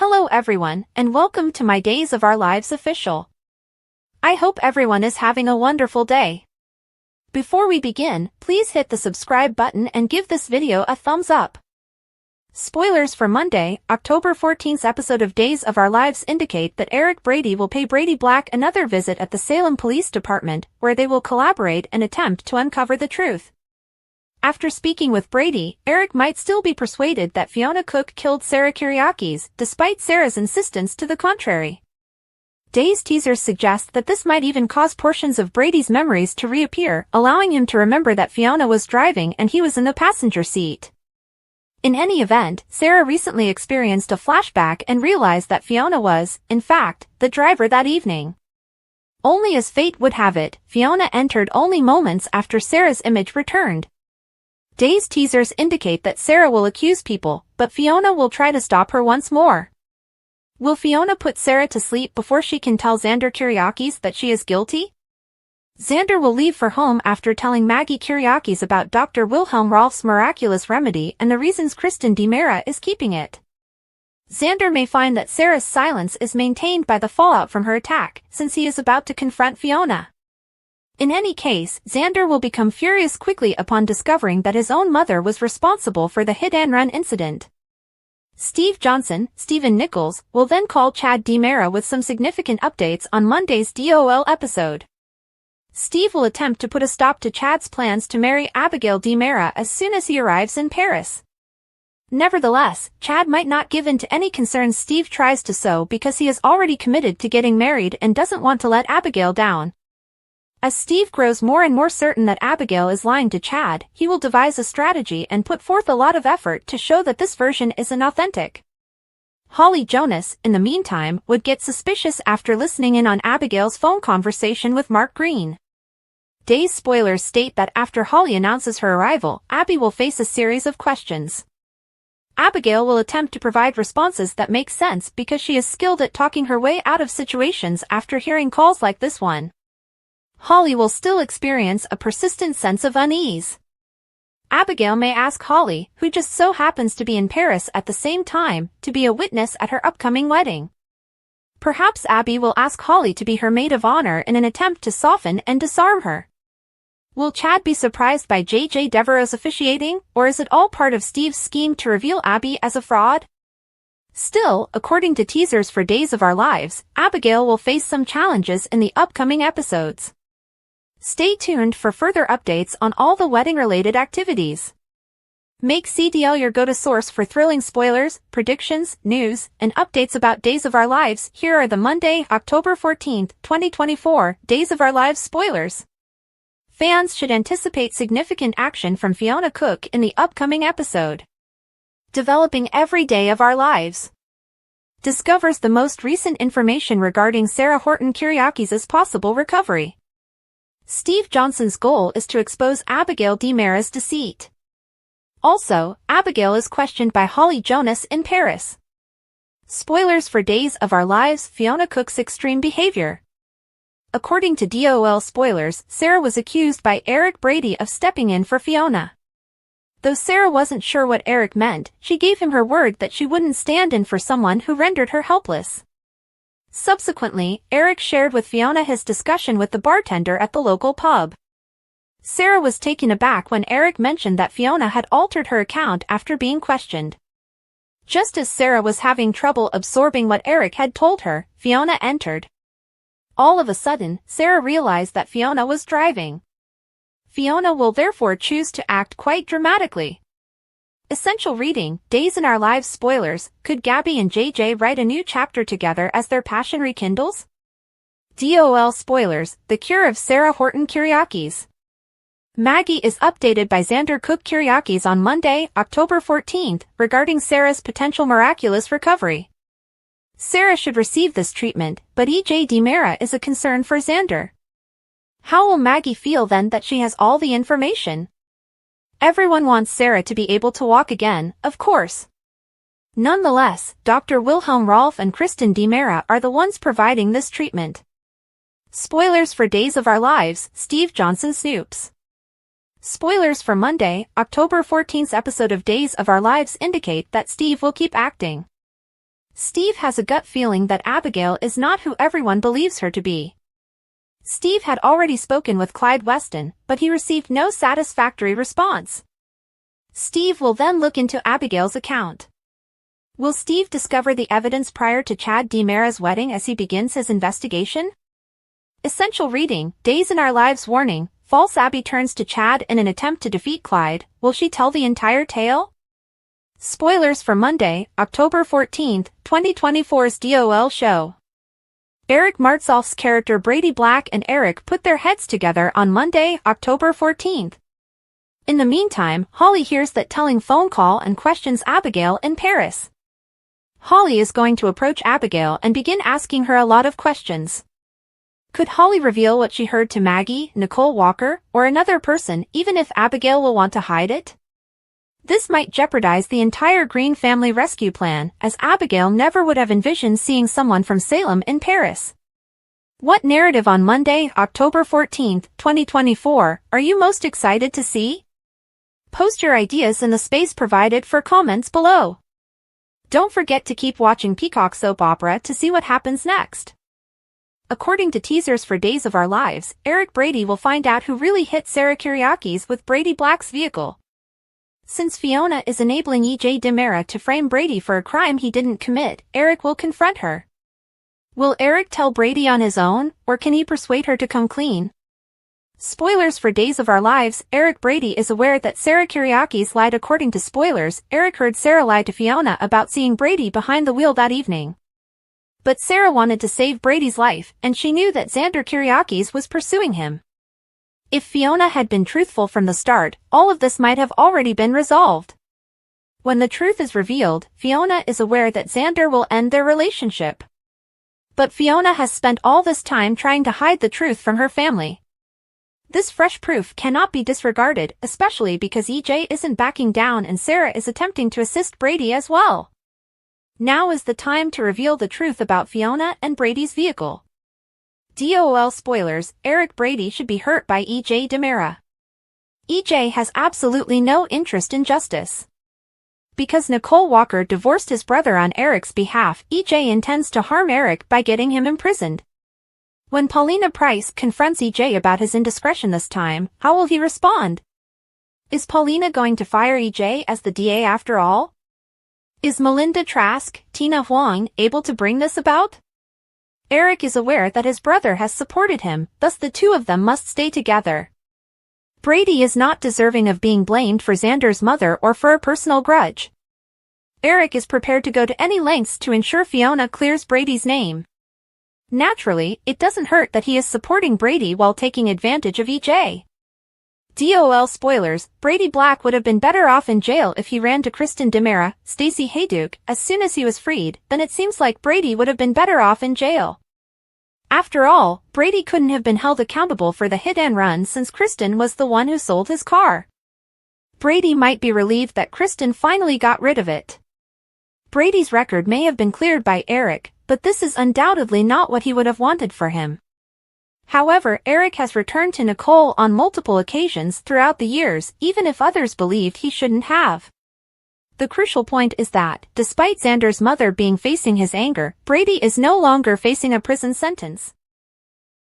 Hello everyone, and welcome to my Days of Our Lives official. I hope everyone is having a wonderful day. Before we begin, please hit the subscribe button and give this video a thumbs up. Spoilers for Monday, October 14th episode of Days of Our Lives indicate that Eric Brady will pay Brady Black another visit at the Salem Police Department, where they will collaborate and attempt to uncover the truth. After speaking with Brady, Eric might still be persuaded that Fiona Cook killed Sarah Kyriakis, despite Sarah's insistence to the contrary. Days teasers suggest that this might even cause portions of Brady's memories to reappear, allowing him to remember that Fiona was driving and he was in the passenger seat. In any event, Sarah recently experienced a flashback and realized that Fiona was, in fact, the driver that evening. Only as fate would have it, Fiona entered only moments after Sarah's image returned. Days teasers indicate that Sarah will accuse people, but Fiona will try to stop her once more. Will Fiona put Sarah to sleep before she can tell Xander Kyriakis that she is guilty? Xander will leave for home after telling Maggie Kyriakis about Dr. Wilhelm Rolf's miraculous remedy and the reasons Kristen DiMera is keeping it. Xander may find that Sarah's silence is maintained by the fallout from her attack, since he is about to confront Fiona. In any case, Xander will become furious quickly upon discovering that his own mother was responsible for the hit-and-run incident. Steve Johnson, Stephen Nichols, will then call Chad DiMera with some significant updates on Monday's DOL episode. Steve will attempt to put a stop to Chad's plans to marry Abigail DiMera as soon as he arrives in Paris. Nevertheless, Chad might not give in to any concerns Steve tries to sow because he is already committed to getting married and doesn't want to let Abigail down. As Steve grows more and more certain that Abigail is lying to Chad, he will devise a strategy and put forth a lot of effort to show that this version isn't authentic. Holly Jonas, in the meantime, would get suspicious after listening in on Abigail's phone conversation with Mark Green. Days spoilers state that after Holly announces her arrival, Abby will face a series of questions. Abigail will attempt to provide responses that make sense because she is skilled at talking her way out of situations after hearing calls like this one. Holly will still experience a persistent sense of unease. Abigail may ask Holly, who just so happens to be in Paris at the same time, to be a witness at her upcoming wedding. Perhaps Abby will ask Holly to be her maid of honor in an attempt to soften and disarm her. Will Chad be surprised by J.J. Devereaux's officiating, or is it all part of Steve's scheme to reveal Abby as a fraud? Still, according to teasers for Days of Our Lives, Abigail will face some challenges in the upcoming episodes. Stay tuned for further updates on all the wedding-related activities. Make CDL your go-to source for thrilling spoilers, predictions, news, and updates about Days of Our Lives. Here are the Monday, October 14th, 2024, Days of Our Lives spoilers. Fans should anticipate significant action from Fiona Cook in the upcoming episode. Developing every day of our lives. Discovers the most recent information regarding Sarah Horton Kyriakis' possible recovery. Steve Johnson's goal is to expose Abigail DiMera's deceit. Also, Abigail is questioned by Holly Jonas in Paris. Spoilers for Days of Our Lives: Fiona Cook's extreme behavior. According to DOL spoilers, Sarah was accused by Eric Brady of stepping in for Fiona. Though Sarah wasn't sure what Eric meant, she gave him her word that she wouldn't stand in for someone who rendered her helpless. Subsequently, Eric shared with Fiona his discussion with the bartender at the local pub. Sarah was taken aback when Eric mentioned that Fiona had altered her account after being questioned. Just as Sarah was having trouble absorbing what Eric had told her, Fiona entered. All of a sudden, Sarah realized that Fiona was driving. Fiona will therefore choose to act quite dramatically. Essential reading: Days in Our Lives spoilers. Could Gabby and JJ write a new chapter together as their passion rekindles? DOL spoilers: The cure of Sarah Horton Kyriakis. Maggie is updated by Xander Cook Kyriakis on Monday, October 14th, regarding Sarah's potential miraculous recovery. Sarah should receive this treatment, but E.J. DiMera is a concern for Xander. How will Maggie feel then that she has all the information? Everyone wants Sarah to be able to walk again, of course. Nonetheless, Dr. Wilhelm Rolf and Kristen DiMera are the ones providing this treatment. Spoilers for Days of Our Lives: Steve Johnson snoops. Spoilers for Monday, October 14th episode of Days of Our Lives indicate that Steve will keep acting. Steve has a gut feeling that Abigail is not who everyone believes her to be. Steve had already spoken with Clyde Weston, but he received no satisfactory response. Steve will then look into Abigail's account. Will Steve discover the evidence prior to Chad DiMera's wedding as he begins his investigation? Essential reading, Days in Our Lives warning, false Abby turns to Chad in an attempt to defeat Clyde. Will she tell the entire tale? Spoilers for Monday, October 14, 2024's DOL show. Eric Martsolf's character Brady Black and Eric put their heads together on Monday, October 14. In the meantime, Holly hears that telling phone call and questions Abigail in Paris. Holly is going to approach Abigail and begin asking her a lot of questions. Could Holly reveal what she heard to Maggie, Nicole Walker, or another person even if Abigail will want to hide it? This might jeopardize the entire Green family rescue plan, as Abigail never would have envisioned seeing someone from Salem in Paris. What narrative on Monday, October 14, 2024, are you most excited to see? Post your ideas in the space provided for comments below. Don't forget to keep watching Peacock Soap Opera to see what happens next. According to teasers for Days of Our Lives, Eric Brady will find out who really hit Sarah Kyriakis with Brady Black's vehicle. Since Fiona is enabling E.J. DiMera to frame Brady for a crime he didn't commit, Eric will confront her. Will Eric tell Brady on his own, or can he persuade her to come clean? Spoilers for Days of Our Lives, Eric Brady is aware that Sarah Kyriakis lied. According to spoilers, Eric heard Sarah lie to Fiona about seeing Brady behind the wheel that evening. But Sarah wanted to save Brady's life, and she knew that Xander Kyriakis was pursuing him. If Fiona had been truthful from the start, all of this might have already been resolved. When the truth is revealed, Fiona is aware that Xander will end their relationship. But Fiona has spent all this time trying to hide the truth from her family. This fresh proof cannot be disregarded, especially because EJ isn't backing down and Sarah is attempting to assist Brady as well. Now is the time to reveal the truth about Fiona and Brady's vehicle. DOL spoilers, Eric Brady should be hurt by E.J. DiMera. E.J. has absolutely no interest in justice. Because Nicole Walker divorced his brother on Eric's behalf, E.J. intends to harm Eric by getting him imprisoned. When Paulina Price confronts E.J. about his indiscretion this time, how will he respond? Is Paulina going to fire E.J. as the DA after all? Is Melinda Trask, Tina Huang, able to bring this about? Eric is aware that his brother has supported him, thus the two of them must stay together. Brady is not deserving of being blamed for Xander's mother or for a personal grudge. Eric is prepared to go to any lengths to ensure Fiona clears Brady's name. Naturally, it doesn't hurt that he is supporting Brady while taking advantage of EJ. DOL spoilers, Brady Black would have been better off in jail if he ran to Kristen DiMera, Stacey Hayduke, as soon as he was freed. Then it seems like Brady would have been better off in jail. After all, Brady couldn't have been held accountable for the hit and run since Kristen was the one who sold his car. Brady might be relieved that Kristen finally got rid of it. Brady's record may have been cleared by Eric, but this is undoubtedly not what he would have wanted for him. However, Eric has returned to Nicole on multiple occasions throughout the years, even if others believed he shouldn't have. The crucial point is that, despite Xander's mother being facing his anger, Brady is no longer facing a prison sentence.